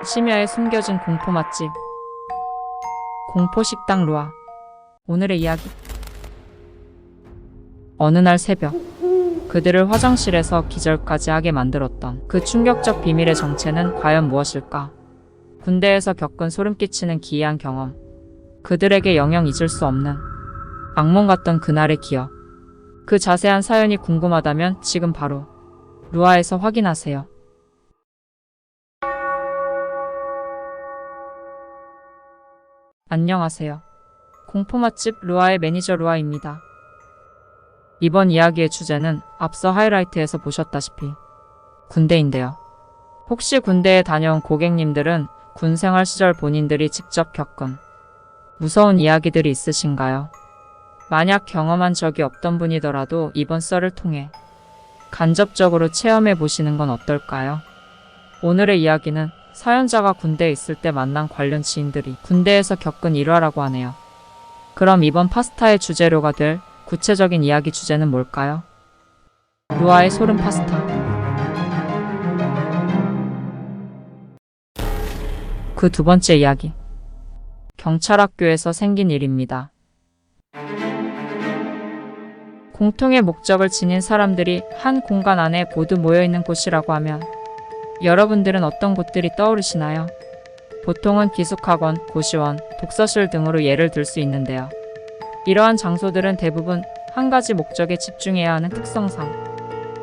심야에 숨겨진 공포 맛집. 공포식당 루아. 오늘의 이야기. 어느 날 새벽, 그들을 화장실에서 기절까지 하게 만들었던 그 충격적 비밀의 정체는 과연 무엇일까? 군대에서 겪은 소름 끼치는 기이한 경험, 그들에게 영영 잊을 수 없는 악몽 같던 그날의 기억. 그 자세한 사연이 궁금하다면 지금 바로 루아에서 확인하세요. 안녕하세요. 공포 맛집 루아의 매니저 루아입니다. 이번 이야기의 주제는 앞서 하이라이트에서 보셨다시피 군대인데요. 혹시 군대에 다녀온 고객님들은 군 생활 시절 본인들이 직접 겪은 무서운 이야기들이 있으신가요? 만약 경험한 적이 없던 분이더라도 이번 썰을 통해 간접적으로 체험해 보시는 건 어떨까요? 오늘의 이야기는 사연자가 군대에 있을 때 만난 관련 지인들이 군대에서 겪은 일화라고 하네요. 그럼 이번 파스타의 주재료가 될 구체적인 이야기 주제는 뭘까요? 루아의 소름 파스타. 그 두 번째 이야기. 경찰학교에서 생긴 일입니다. 공통의 목적을 지닌 사람들이 한 공간 안에 모두 모여있는 곳이라고 하면 여러분들은 어떤 곳들이 떠오르시나요? 보통은 기숙학원, 고시원, 독서실 등으로 예를 들 수 있는데요. 이러한 장소들은 대부분 한 가지 목적에 집중해야 하는 특성상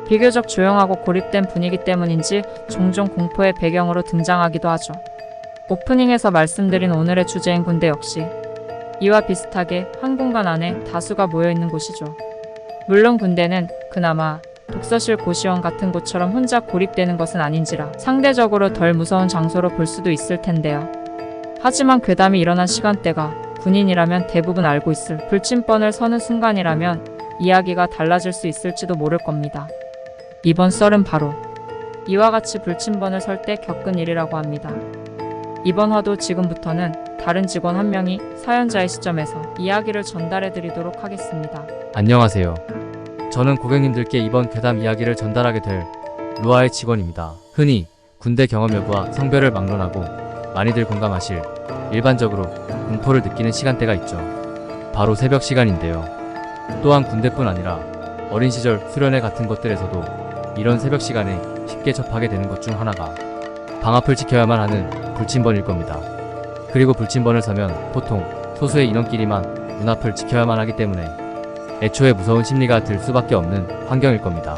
비교적 조용하고 고립된 분위기 때문인지 종종 공포의 배경으로 등장하기도 하죠. 오프닝에서 말씀드린 오늘의 주제인 군대 역시 이와 비슷하게 한 공간 안에 다수가 모여있는 곳이죠. 물론 군대는 그나마 독서실, 고시원 같은 곳처럼 혼자 고립되는 것은 아닌지라 상대적으로 덜 무서운 장소로 볼 수도 있을 텐데요. 하지만 괴담이 일어난 시간대가 군인이라면 대부분 알고 있을 불침번을 서는 순간이라면 이야기가 달라질 수 있을지도 모를 겁니다. 이번 썰은 바로 이와 같이 불침번을 설 때 겪은 일이라고 합니다. 이번 화도 지금부터는 다른 직원 한 명이 사연자의 시점에서 이야기를 전달해 드리도록 하겠습니다. 안녕하세요. 저는 고객님들께 이번 괴담 이야기를 전달하게 될 루아의 직원입니다. 흔히 군대 경험 여부와 성별을 막론하고 많이들 공감하실 일반적으로 공포를 느끼는 시간대가 있죠. 바로 새벽 시간인데요. 또한 군대뿐 아니라 어린 시절 수련회 같은 것들에서도 이런 새벽 시간에 쉽게 접하게 되는 것 중 하나가 방 앞을 지켜야만 하는 불침번일 겁니다. 그리고 불침번을 서면 보통 소수의 인원끼리만 문 앞을 지켜야만 하기 때문에 애초에 무서운 심리가 들 수밖에 없는 환경일 겁니다.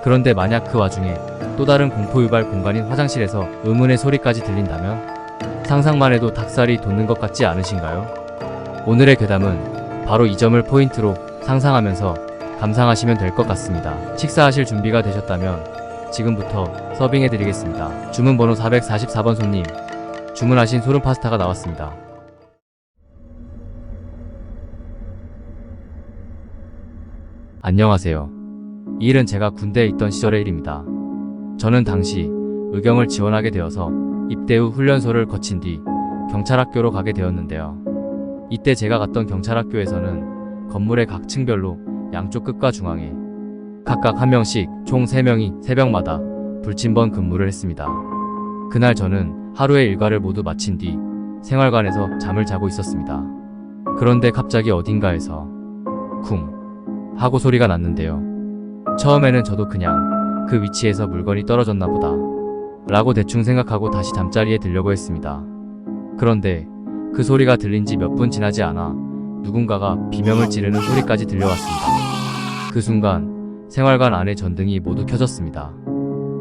그런데 만약 그 와중에 또 다른 공포 유발 공간인 화장실에서 의문의 소리까지 들린다면 상상만 해도 닭살이 돋는 것 같지 않으신가요? 오늘의 괴담은 바로 이 점을 포인트로 상상하면서 감상하시면 될 것 같습니다. 식사하실 준비가 되셨다면 지금부터 서빙해드리겠습니다. 주문 번호 444번 손님, 주문하신 소름 파스타가 나왔습니다. 안녕하세요. 이 일은 제가 군대에 있던 시절의 일입니다. 저는 당시 의경을 지원하게 되어서 입대 후 훈련소를 거친 뒤 경찰학교로 가게 되었는데요. 이때 제가 갔던 경찰학교에서는 건물의 각 층별로 양쪽 끝과 중앙에 각각 한 명씩 총 3명이 새벽마다 불침번 근무를 했습니다. 그날 저는 하루의 일과를 모두 마친 뒤 생활관에서 잠을 자고 있었습니다. 그런데 갑자기 어딘가에서 쿵 하고 소리가 났는데요. 처음에는 저도 그냥 그 위치에서 물건이 떨어졌나 보다 라고 대충 생각하고 다시 잠자리에 들려고 했습니다. 그런데 그 소리가 들린 지 몇 분 지나지 않아 누군가가 비명을 지르는 소리까지 들려왔습니다. 그 순간 생활관 안의 전등이 모두 켜졌습니다.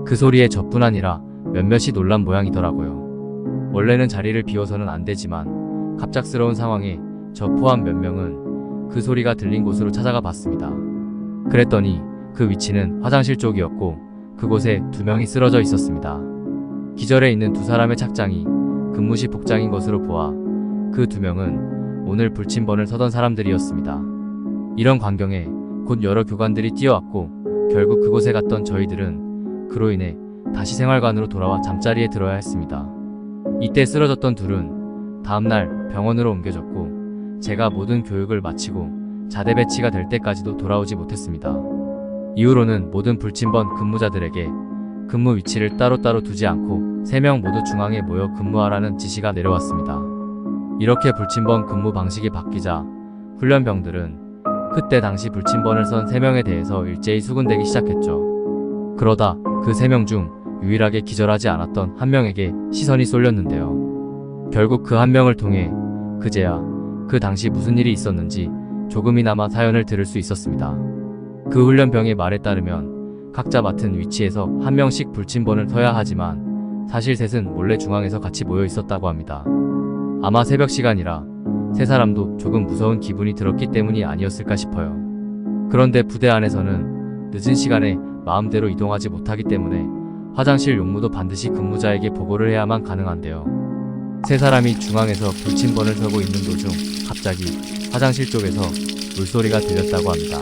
그 소리에 저뿐 아니라 몇몇이 놀란 모양이더라고요. 원래는 자리를 비워서는 안 되지만 갑작스러운 상황에 저 포함 몇 명은 그 소리가 들린 곳으로 찾아가 봤습니다. 그랬더니 그 위치는 화장실 쪽이었고 그곳에 2명이 쓰러져 있었습니다. 기절해 있는 2사람의 착장이 근무시 복장인 것으로 보아 그 2명은 오늘 불침번을 서던 사람들이었습니다. 이런 광경에 곧 여러 교관들이 뛰어왔고 결국 그곳에 갔던 저희들은 그로 인해 다시 생활관으로 돌아와 잠자리에 들어야 했습니다. 이때 쓰러졌던 둘은 다음날 병원으로 옮겨졌고 제가 모든 교육을 마치고 자대 배치가 될 때까지도 돌아오지 못했습니다. 이후로는 모든 불침번 근무자들에게 근무 위치를 따로따로 두지 않고 3명 모두 중앙에 모여 근무하라는 지시가 내려왔습니다. 이렇게 불침번 근무 방식이 바뀌자 훈련병들은 그때 당시 불침번을 선 3명에 대해서 일제히 수군대기 시작했죠. 그러다 그 3명 중 유일하게 기절하지 않았던 한 명에게 시선이 쏠렸는데요. 결국 그 한 명을 통해 그제야 그 당시 무슨 일이 있었는지 조금이나마 사연을 들을 수 있었습니다. 그 훈련병의 말에 따르면 각자 맡은 위치에서 한 명씩 불침번을 서야 하지만 사실 셋은 몰래 중앙에서 같이 모여 있었다고 합니다. 아마 새벽 시간이라 세 사람도 조금 무서운 기분이 들었기 때문이 아니었을까 싶어요. 그런데 부대 안에서는 늦은 시간에 마음대로 이동하지 못하기 때문에 화장실 용무도 반드시 근무자에게 보고를 해야만 가능한데요. 세 사람이 중앙에서 불침번을 서고 있는 도중 갑자기 화장실 쪽에서 물소리가 들렸다고 합니다.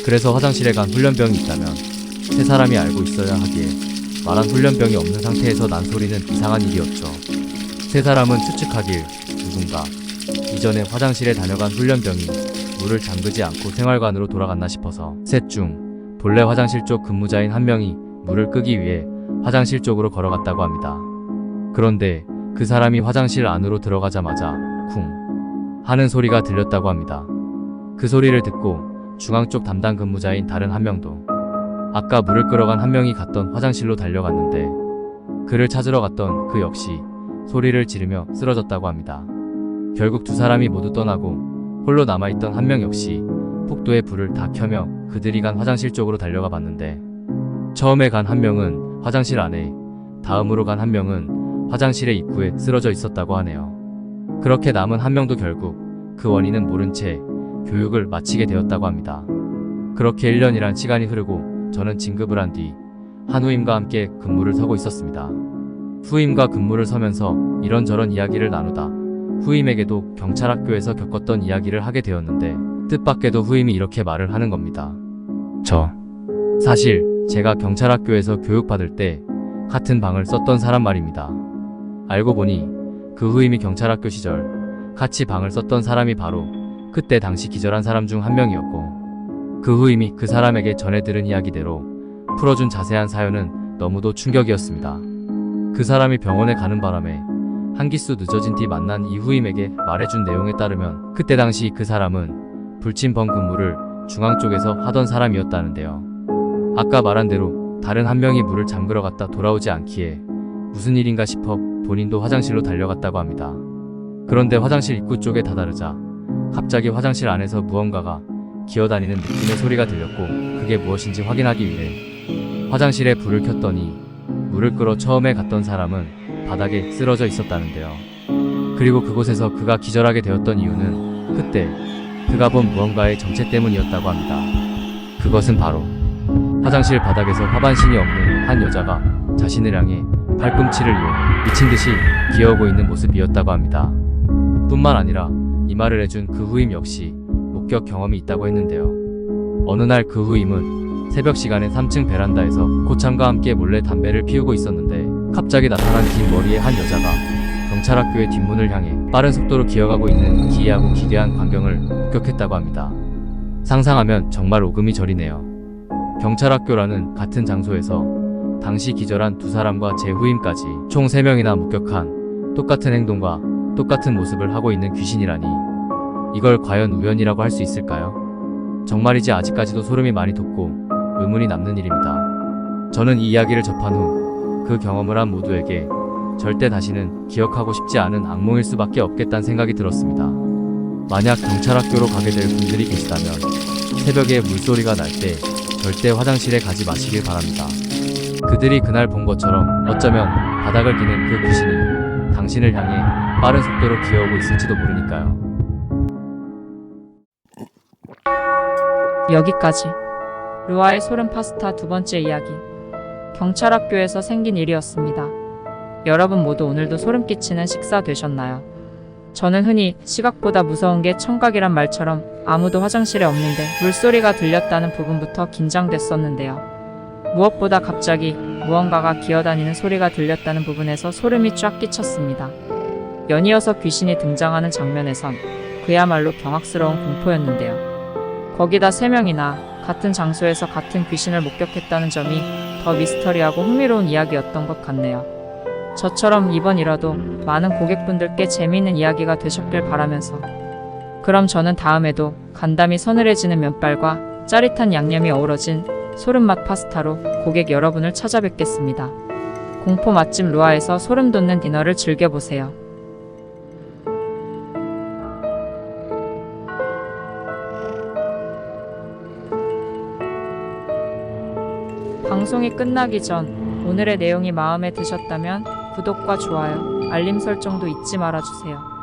그래서 화장실에 간 훈련병이 있다면 세 사람이 알고 있어야 하기에 말한 훈련병이 없는 상태에서 난 소리는 이상한 일이었죠. 세 사람은 추측하길 누군가 이전에 화장실에 다녀간 훈련병이 물을 잠그지 않고 생활관으로 돌아갔나 싶어서 셋 중 본래 화장실 쪽 근무자인 한 명이 물을 끄기 위해 화장실 쪽으로 걸어갔다고 합니다. 그런데 그 사람이 화장실 안으로 들어가자마자 쿵 하는 소리가 들렸다고 합니다. 그 소리를 듣고 중앙 쪽 담당 근무자인 다른 한 명도 아까 물을 끌어간 한 명이 갔던 화장실로 달려갔는데 그를 찾으러 갔던 그 역시 소리를 지르며 쓰러졌다고 합니다. 결국 두 사람이 모두 떠나고 홀로 남아있던 한 명 역시 폭도에 불을 다 켜며 그들이 간 화장실 쪽으로 달려가 봤는데 처음에 간 한 명은 화장실 안에, 다음으로 간 한 명은 화장실의 입구에 쓰러져 있었다고 하네요. 그렇게 남은 한 명도 결국 그 원인은 모른 채 교육을 마치게 되었다고 합니다. 그렇게 1년이란 시간이 흐르고 저는 진급을 한 뒤 한 후임과 함께 근무를 서고 있었습니다. 후임과 근무를 서면서 이런저런 이야기를 나누다 후임에게도 경찰학교에서 겪었던 이야기를 하게 되었는데 뜻밖에도 후임이 이렇게 말을 하는 겁니다. 사실 제가 경찰학교에서 교육받을 때 같은 방을 썼던 사람 말입니다. 알고 보니 그 후임이 경찰학교 시절 같이 방을 썼던 사람이 바로 그때 당시 기절한 사람 중 한 명이었고 그 후임이 그 사람에게 전해 들은 이야기대로 풀어준 자세한 사연은 너무도 충격이었습니다. 그 사람이 병원에 가는 바람에 한 기수 늦어진 뒤 만난 이 후임에게 말해준 내용에 따르면 그때 당시 그 사람은 불침번 근무를 중앙 쪽에서 하던 사람이었다는데요. 아까 말한 대로 다른 한 명이 물을 잠그러 갔다 돌아오지 않기에 무슨 일인가 싶어 본인도 화장실로 달려갔다고 합니다. 그런데 화장실 입구 쪽에 다다르자 갑자기 화장실 안에서 무언가가 기어다니는 느낌의 소리가 들렸고 그게 무엇인지 확인하기 위해 화장실에 불을 켰더니 물을 끌어 처음에 갔던 사람은 바닥에 쓰러져 있었다는데요. 그리고 그곳에서 그가 기절하게 되었던 이유는 그때 그가 본 무언가의 정체 때문이었다고 합니다. 그것은 바로 화장실 바닥에서 하반신이 없는 한 여자가 자신을 향해 팔꿈치를 이용해 미친 듯이 기어오고 있는 모습이었다고 합니다. 뿐만 아니라 이 말을 해준 그 후임 역시 목격 경험이 있다고 했는데요. 어느 날 그 후임은 새벽 시간에 3층 베란다에서 고참과 함께 몰래 담배를 피우고 있었는데 갑자기 나타난 긴 머리의 한 여자가 경찰학교의 뒷문을 향해 빠른 속도로 기어가고 있는 기이하고 기괴한 광경을 목격했다고 합니다. 상상하면 정말 오금이 저리네요. 경찰학교라는 같은 장소에서 당시 기절한 두 사람과 제 후임까지 총 3명이나 목격한 똑같은 행동과 똑같은 모습을 하고 있는 귀신이라니 이걸 과연 우연이라고 할 수 있을까요? 정말이지 아직까지도 소름이 많이 돋고 의문이 남는 일입니다. 저는 이 이야기를 접한 후 그 경험을 한 모두에게 절대 다시는 기억하고 싶지 않은 악몽일 수밖에 없겠다는 생각이 들었습니다. 만약 경찰학교로 가게 될 분들이 계시다면 새벽에 물소리가 날 때 절대 화장실에 가지 마시길 바랍니다. 그들이 그날 본 것처럼 어쩌면 바닥을 기는 그 귀신이 당신을 향해 빠른 속도로 기어오고 있을지도 모르니까요. 여기까지. 루아의 소름 파스타 두 번째 이야기. 경찰학교에서 생긴 일이었습니다. 여러분 모두 오늘도 소름 끼치는 식사 되셨나요? 저는 흔히 시각보다 무서운 게 청각이란 말처럼 아무도 화장실에 없는데 물소리가 들렸다는 부분부터 긴장됐었는데요. 무엇보다 갑자기 무언가가 기어다니는 소리가 들렸다는 부분에서 소름이 쫙 끼쳤습니다. 연이어서 귀신이 등장하는 장면에선 그야말로 경악스러운 공포였는데요. 거기다 3명이나 같은 장소에서 같은 귀신을 목격했다는 점이 더 미스터리하고 흥미로운 이야기였던 것 같네요. 저처럼 이번이라도 많은 고객분들께 재미있는 이야기가 되셨길 바라면서 그럼 저는 다음에도 간담이 서늘해지는 면발과 짜릿한 양념이 어우러진 소름맛 파스타로 고객 여러분을 찾아뵙겠습니다. 공포 맛집 루아에서 소름 돋는 디너를 즐겨보세요. 방송이 끝나기 전 오늘의 내용이 마음에 드셨다면 구독과 좋아요, 알림 설정도 잊지 말아주세요.